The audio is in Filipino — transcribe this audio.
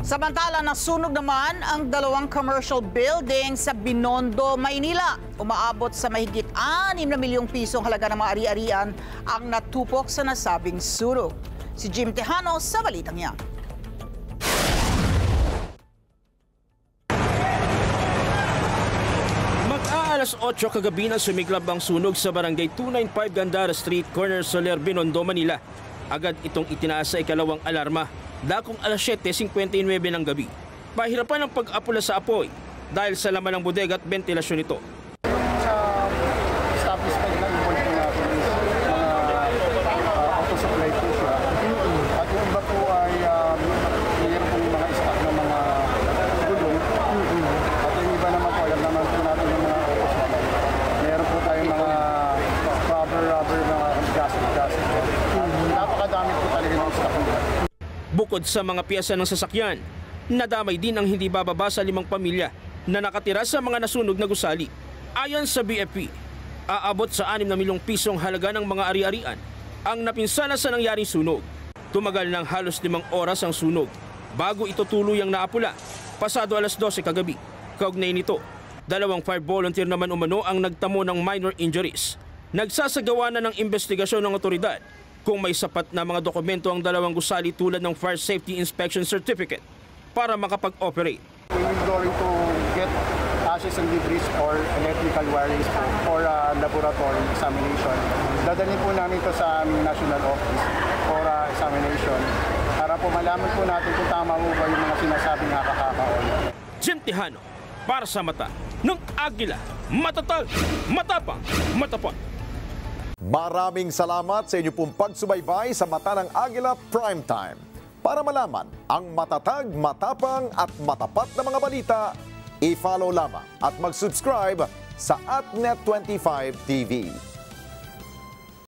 Samantala, nasunog naman ang dalawang commercial building sa Binondo, Maynila. Umaabot sa mahigit 6 na milyong pisong halaga ng mga ari-arian ang natupok sa nasabing sunog. Si Jim Tejano sa balitang yan. Mag-aalas 8 kagabi na sumiklab ang sunog sa barangay 295 Gandara Street, corner Soler, Binondo, Manila. Agad itong itinaas sa ikalawang alarma. Dakong alas 7:59 ng gabi. Pahirapan ang pag-apula sa apoy dahil sa laman ng bodega at ventilasyon nito. Sa establishment na involved po natin is mga auto supply po siya. At yung iba po ay mayroon pong mga stock ng mga gulong. At yung iba naman po, alam naman po natin yung mga auto supply. Meron po tayong mga rubber, mga gasket. Napakadami po talaga ng stock nila. Bukod sa mga piyesa ng sasakyan, nadamay din ang hindi bababa sa 5 pamilya na nakatira sa mga nasunog na gusali. Ayon sa BFP, aabot sa 6 na milyong pisong halaga ng mga ari-arian ang napinsala sa nangyaring sunog. Tumagal ng halos 5 oras ang sunog bago ito tuluyang naapula pasado alas 12 kagabi. Kaugnay nito, 2 fire volunteer naman umano ang nagtamo ng minor injuries. Nagsasagawa na ng investigasyon ng otoridad kung may sapat na mga dokumento ang dalawang gusali tulad ng Fire Safety Inspection Certificate para makapag-operate. We will going to get ashes and debris or electrical wirings for laboratory examination. Dadalhin po namin ito sa aming national office for examination para po malaman po natin kung tama po ba yung mga sinasabing nakakakaon. Jim Tejano, para sa mata ng Agila, matatag, matapang, matapat. Maraming salamat sa inyo pong pagsubaybay sa Mata ng Agila Primetime. Para malaman ang matatag, matapang at matapat na mga balita, i-follow lamang at mag-subscribe sa @Net25 TV.